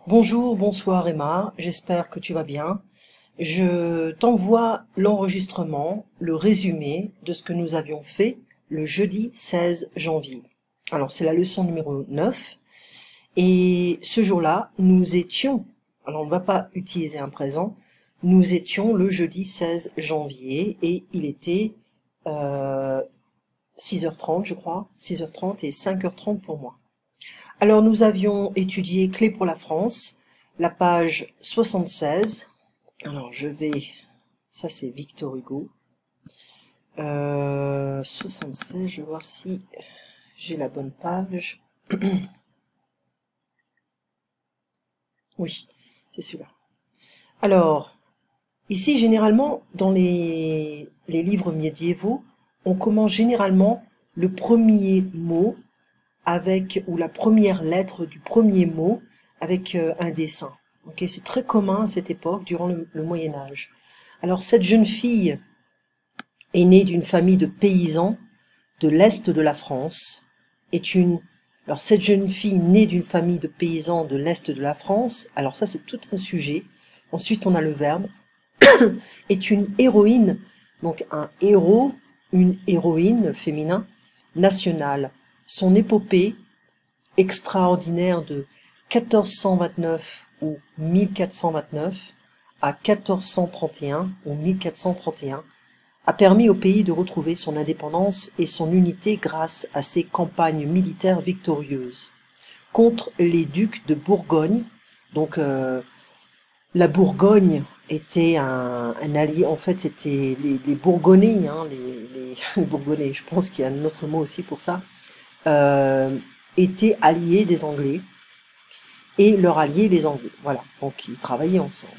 Bonjour, bonsoir Emma, j'espère que tu vas bien. Je t'envoie l'enregistrement, le résumé de ce que nous avions fait le jeudi 16 janvier. Alors c'est la leçon numéro 9 et ce jour-là, nous étions, alors on ne va pas utiliser un présent, nous étions le jeudi 16 janvier et il était 6h30 je crois, 6h30 et 5h30 pour moi. Alors nous avions étudié Clé pour la France, la page 76. Alors je vais, ça c'est Victor Hugo. 76, je vais voir si j'ai la bonne page. Oui, c'est celui-là. Alors, ici généralement, dans les livres médiévaux, on commence généralement le premier mot avec, ou la première lettre du premier mot avec un dessin. Okay, c'est très commun à cette époque, durant le Moyen-Âge. Alors cette jeune fille est née d'une famille de paysans de l'Est de la France. Alors cette jeune fille née d'une famille de paysans de l'Est de la France, alors ça c'est tout un sujet. Ensuite on a le verbe, est une héroïne, donc un héros, une héroïne féminin, nationale. Son épopée extraordinaire de 1429 ou 1429 à 1431 ou 1431 a permis au pays de retrouver son indépendance et son unité grâce à ses campagnes militaires victorieuses contre les ducs de Bourgogne. Donc la Bourgogne était un allié, en fait c'était les Bourgonnais, hein, les Bourgonnais, je pense qu'il y a un autre mot aussi pour ça, étaient alliés des Anglais et leurs alliés les Anglais. Voilà, donc ils travaillaient ensemble.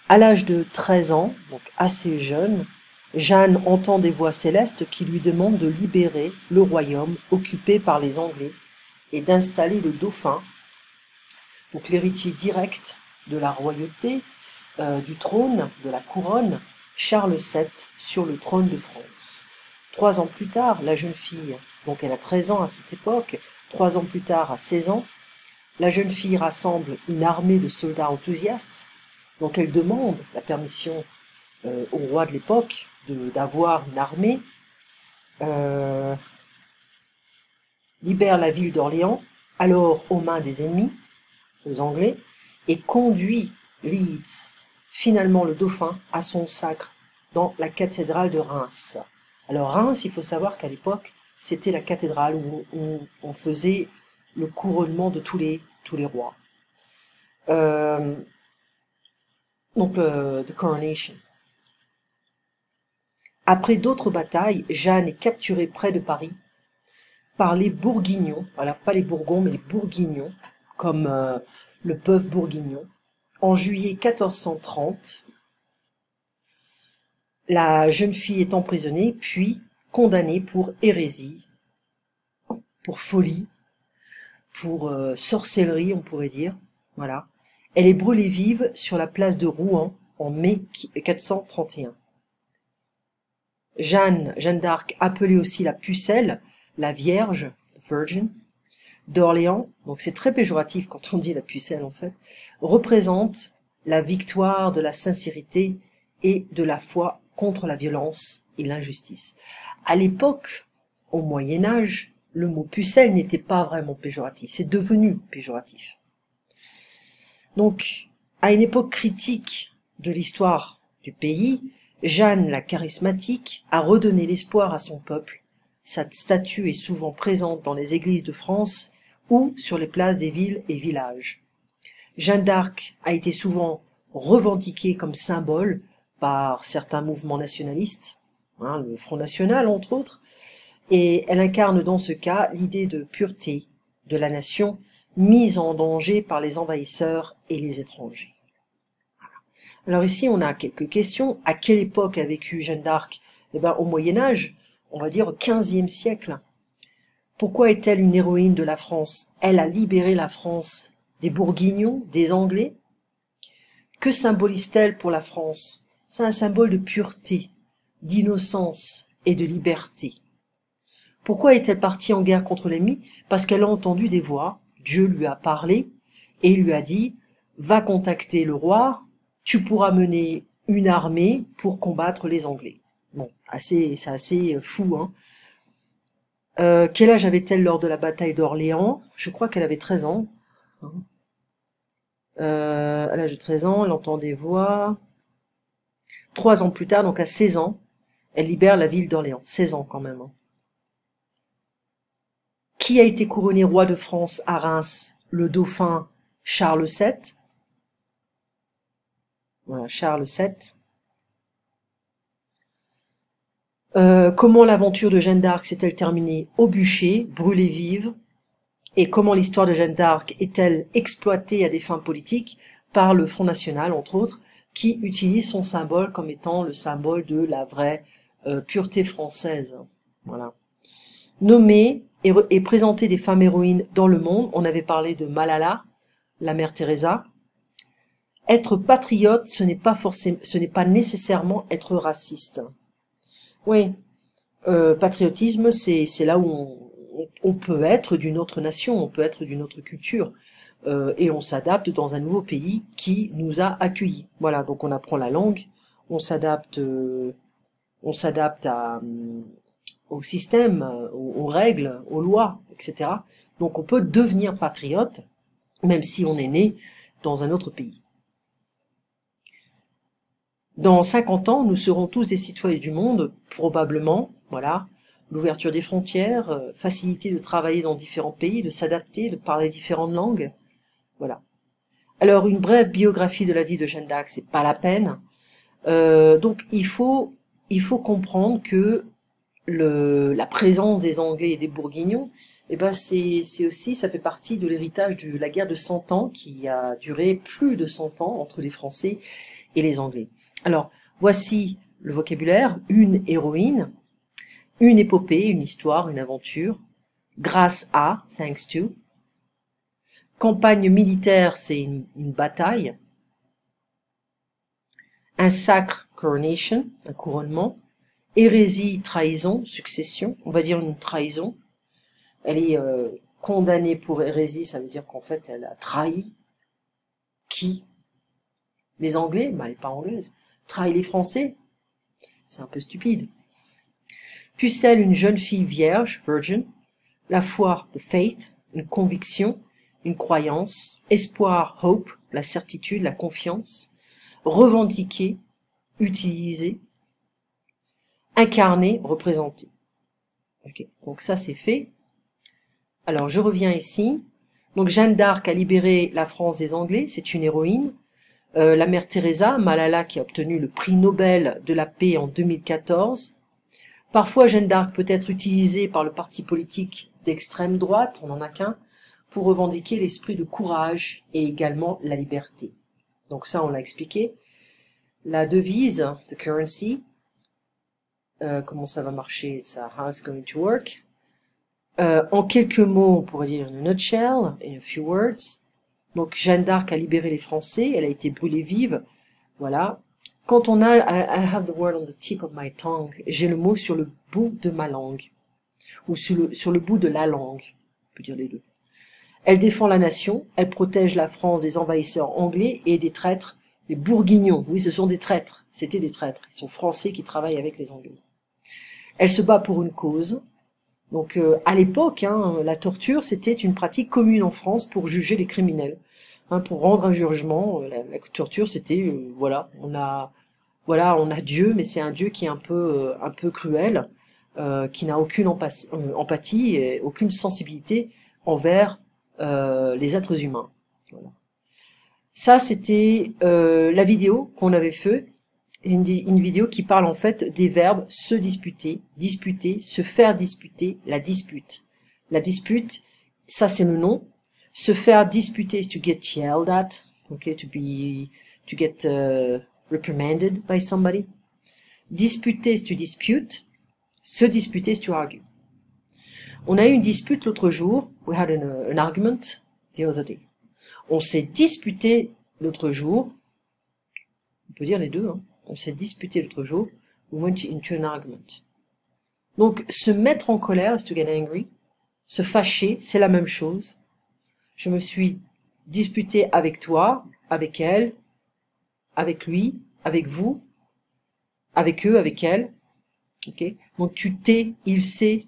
À l'âge de 13 ans, donc assez jeune, Jeanne entend des voix célestes qui lui demandent de libérer le royaume occupé par les Anglais et d'installer le dauphin, donc l'héritier direct de la royauté, du trône, de la couronne, Charles VII, sur le trône de France. 3 ans plus tard, la jeune fille, donc elle a 13 ans à cette époque, 3 ans plus tard, à 16 ans, la jeune fille rassemble une armée de soldats enthousiastes, donc elle demande la permission au roi de l'époque d'avoir une armée, libère la ville d'Orléans, alors aux mains des ennemis, aux Anglais, et conduit Leeds, finalement le dauphin, à son sacre dans la cathédrale de Reims. Alors Reims, il faut savoir qu'à l'époque, c'était la cathédrale où on faisait le couronnement de tous les rois. Donc, the coronation. Après d'autres batailles, Jeanne est capturée près de Paris par les Bourguignons, alors pas les Bourgons, mais les Bourguignons, comme le bœuf bourguignon. En juillet 1430, la jeune fille est emprisonnée, puis condamnée pour hérésie, pour folie, pour sorcellerie, on pourrait dire. Voilà. Elle est brûlée vive sur la place de Rouen en mai 431. Jeanne d'Arc, appelée aussi la Pucelle, la Vierge, Virgin, d'Orléans, donc c'est très péjoratif quand on dit la Pucelle en fait, représente la victoire de la sincérité et de la foi contre la violence et l'injustice. À l'époque, au Moyen Âge, le mot pucelle n'était pas vraiment péjoratif, c'est devenu péjoratif. Donc, à une époque critique de l'histoire du pays, Jeanne la charismatique a redonné l'espoir à son peuple. Sa statue est souvent présente dans les églises de France ou sur les places des villes et villages. Jeanne d'Arc a été souvent revendiquée comme symbole par certains mouvements nationalistes, hein, le Front National entre autres, et elle incarne dans ce cas l'idée de pureté de la nation mise en danger par les envahisseurs et les étrangers. Alors ici, on a quelques questions. À quelle époque a vécu Jeanne d'Arc? Eh bien, au Moyen-Âge, on va dire au XVe siècle. Pourquoi est-elle une héroïne de la France? Elle a libéré la France des Bourguignons, des Anglais. Que symbolise-t-elle pour la France? C'est un symbole de pureté, d'innocence et de liberté. Pourquoi est-elle partie en guerre contre l'ennemi? Parce qu'elle a entendu des voix, Dieu lui a parlé, et il lui a dit, va contacter le roi, tu pourras mener une armée pour combattre les Anglais. Bon, c'est assez fou, hein. Quel âge avait-elle lors de la bataille d'Orléans? Je crois qu'elle avait 13 ans. Hein. À l'âge de 13 ans, elle entend des voix. 3 ans plus tard, donc à 16 ans, elle libère la ville d'Orléans. 16 ans quand même. Hein. Qui a été couronné roi de France à Reims? Le dauphin Charles VII. Voilà, Charles VII. Comment l'aventure de Jeanne d'Arc s'est-elle terminée? Au bûcher, brûlée vive. Et comment l'histoire de Jeanne d'Arc est-elle exploitée à des fins politiques par le Front National, entre autres, qui utilise son symbole comme étant le symbole de la vraie pureté française. Voilà. Nommer et présenter des femmes héroïnes dans le monde. On avait parlé de Malala, la mère Teresa. Être patriote, ce n'est pas nécessairement être raciste. Oui, patriotisme, c'est là où on peut être d'une autre nation, on peut être d'une autre culture, et on s'adapte dans un nouveau pays qui nous a accueillis. Voilà, donc on apprend la langue, on s'adapte au système, aux règles, aux lois, etc. Donc on peut devenir patriote, même si on est né dans un autre pays. Dans 50 ans, nous serons tous des citoyens du monde, probablement, voilà. L'ouverture des frontières, facilité de travailler dans différents pays, de s'adapter, de parler différentes langues, voilà. Alors, une brève biographie de la vie de Jeanne d'Arc, c'est pas la peine. Donc, il faut comprendre que la présence des Anglais et des Bourguignons, eh ben, c'est aussi, ça fait partie de l'héritage de la guerre de 100 ans qui a duré plus de 100 ans entre les Français et les Anglais. Alors, voici le vocabulaire: une héroïne, une épopée, une histoire, une aventure, grâce à, thanks to. Campagne militaire, c'est une bataille. Un sacre, coronation, un couronnement. Hérésie, trahison, succession, on va dire une trahison. Elle est condamnée pour hérésie, ça veut dire qu'en fait elle a trahi. Qui? Les Anglais? Ben, elle n'est pas anglaise. Trahit les Français? C'est un peu stupide. Pucelle, une jeune fille vierge, virgin. La foi, the faith, une conviction, une croyance. Espoir, hope, la certitude, la confiance. Revendiquer, utiliser. Incarner, représenter. Okay. Donc ça c'est fait. Alors je reviens ici. Donc Jeanne d'Arc a libéré la France des Anglais, c'est une héroïne. La mère Teresa, Malala, qui a obtenu le prix Nobel de la paix en 2014. Parfois Jeanne d'Arc peut être utilisée par le parti politique d'extrême droite, on n'en a qu'un, pour revendiquer l'esprit de courage et également la liberté. Donc ça on l'a expliqué. La devise, the currency, comment ça va marcher, it's how it's going to work. En quelques mots, on pourrait dire in a nutshell, in a few words. Donc Jeanne d'Arc a libéré les Français, elle a été brûlée vive, voilà. Quand on a, I have the word on the tip of my tongue, j'ai le mot sur le bout de ma langue, ou sur le bout de la langue, on peut dire les deux. Elle défend la nation, elle protège la France des envahisseurs anglais et des traîtres, les bourguignons. Oui, ce sont des traîtres, c'était des traîtres, ils sont français qui travaillent avec les Anglais. Elle se bat pour une cause. Donc à l'époque, la torture, c'était une pratique commune en France pour juger les criminels. Pour rendre un jugement, la torture, c'était voilà, on a Dieu, mais c'est un Dieu qui est un peu cruel, qui n'a aucune empathie et aucune sensibilité envers les êtres humains. Voilà. Ça, c'était la vidéo qu'on avait fait. Une vidéo qui parle en fait des verbes se disputer, disputer, se faire disputer, la dispute. La dispute, ça c'est le nom. Se faire disputer is to get yelled at, okay, to get reprimanded by somebody. Disputer is to dispute. Se disputer is to argue. On a eu une dispute l'autre jour. We had an argument the other day. On s'est disputé l'autre jour. On peut dire les deux, On s'est disputé l'autre jour. We went into an argument. Donc, se mettre en colère is to get angry. Se fâcher, c'est la même chose. Je me suis disputer avec toi, avec elle, avec lui, avec vous, avec eux, avec elle. Ok? Donc tu t'es, il s'est,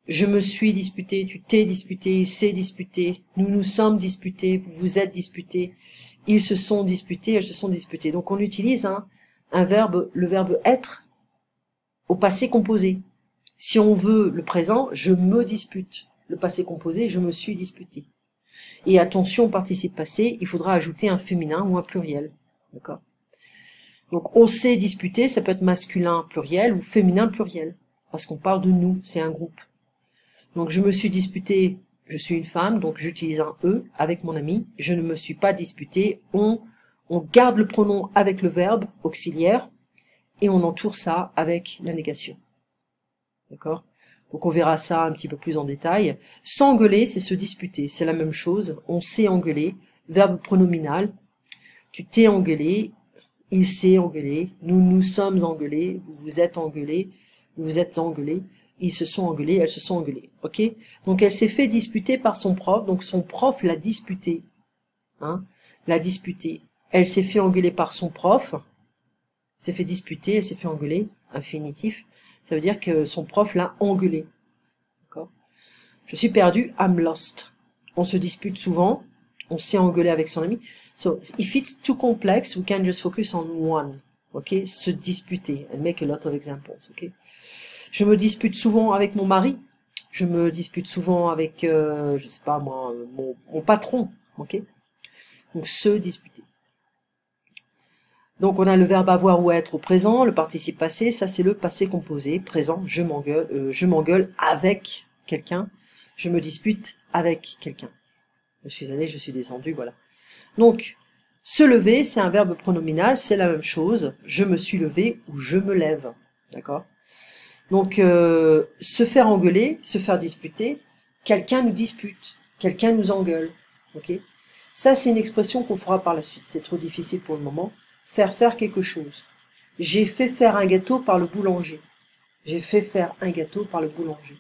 je me suis disputé, tu t'es disputé, il s'est disputé, nous nous sommes disputés, vous vous êtes disputés, ils se sont disputés, elles se sont disputées. Donc on utilise un verbe, le verbe être, au passé composé. Si on veut le présent, je me dispute. Le passé composé, je me suis disputé. Et attention, au participe passé, il faudra ajouter un féminin ou un pluriel. D'accord? Donc on s'est disputé, ça peut être masculin pluriel ou féminin pluriel. Parce qu'on parle de nous, c'est un groupe. Donc je me suis disputé, je suis une femme, donc j'utilise un E avec mon ami. Je ne me suis pas disputé, on garde le pronom avec le verbe auxiliaire et on entoure ça avec la négation. D'accord? Donc on verra ça un petit peu plus en détail. S'engueuler, c'est se disputer, c'est la même chose. On s'est engueulé, verbe pronominal. Tu t'es engueulé, il s'est engueulé, nous nous sommes engueulés, vous vous êtes engueulés, vous vous êtes engueulés, ils se sont engueulés, elles se sont engueulées. Ok? Donc elle s'est fait disputer par son prof, donc son prof l'a disputé. Hein? L'a disputé. Elle s'est fait engueuler par son prof, s'est fait disputer, elle s'est fait engueuler, infinitif. Ça veut dire que son prof l'a engueulé. D'accord? Je suis perdu, I'm lost. On se dispute souvent, on s'est engueulé avec son ami. So, if it's too complex, we can just focus on one. Ok? Se disputer, and make a lot of examples. Ok? Je me dispute souvent avec mon mari. Je me dispute souvent avec, je sais pas moi, mon patron. Ok? Donc, se disputer. Donc on a le verbe avoir ou être au présent, le participe passé, ça c'est le passé composé, présent, je m'engueule avec quelqu'un, je me dispute avec quelqu'un. Je suis allé, je suis descendu, voilà. Donc, se lever, c'est un verbe pronominal, c'est la même chose, je me suis levé ou je me lève, d'accord? Donc, se faire engueuler, se faire disputer, quelqu'un nous dispute, quelqu'un nous engueule, ok? Ça c'est une expression qu'on fera par la suite, c'est trop difficile pour le moment. Faire quelque chose. J'ai fait faire un gâteau par le boulanger. J'ai fait faire un gâteau par le boulanger.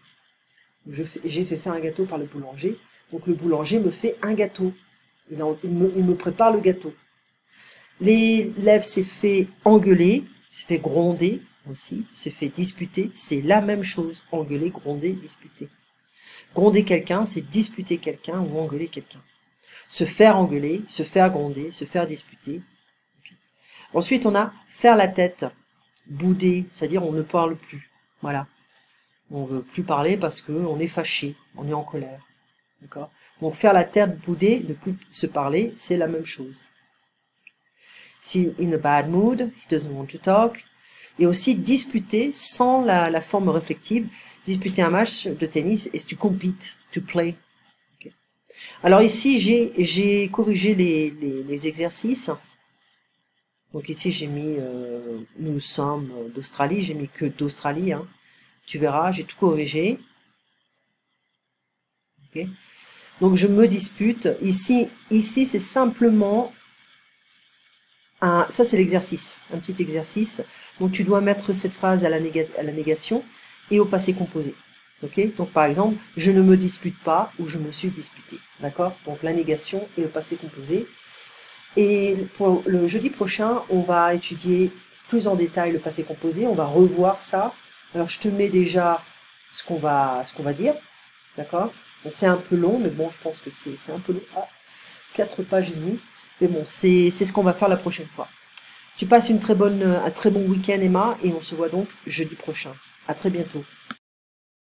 J'ai fait faire un gâteau par le boulanger. Donc le boulanger me fait un gâteau. Il me prépare le gâteau. L'élève s'est fait engueuler, s'est fait gronder aussi, s'est fait disputer. C'est la même chose. Engueuler, gronder, disputer. Gronder quelqu'un, c'est disputer quelqu'un ou engueuler quelqu'un. Se faire engueuler, se faire gronder, se faire disputer. Ensuite, on a faire la tête, bouder, c'est-à-dire on ne parle plus. Voilà. On veut plus parler parce que on est fâché, on est en colère. D'accord? Donc faire la tête, bouder, ne plus se parler, c'est la même chose. Si in a bad mood, he doesn't want to talk. Et aussi disputer sans la forme réflexive. Disputer un match de tennis is to compete, to play. Okay. Alors ici, j'ai corrigé les exercices. Donc ici j'ai mis nous sommes d'Australie, j'ai mis que d'Australie, hein. Tu verras, j'ai tout corrigé. Okay. Donc je me dispute. Ici c'est simplement ça c'est l'exercice, un petit exercice. Donc tu dois mettre cette phrase à la négation et au passé composé. Ok. Donc par exemple, je ne me dispute pas ou je me suis disputé. D'accord? Donc la négation et le passé composé. Et pour le jeudi prochain, on va étudier plus en détail le passé composé, on va revoir ça. Alors je te mets déjà ce qu'on va dire, d'accord? Bon, c'est un peu long, mais bon, je pense que c'est un peu long. Ah, 4 pages et demie. Mais bon, c'est ce qu'on va faire la prochaine fois. Tu passes un très bon week-end, Emma, et on se voit donc jeudi prochain. À très bientôt.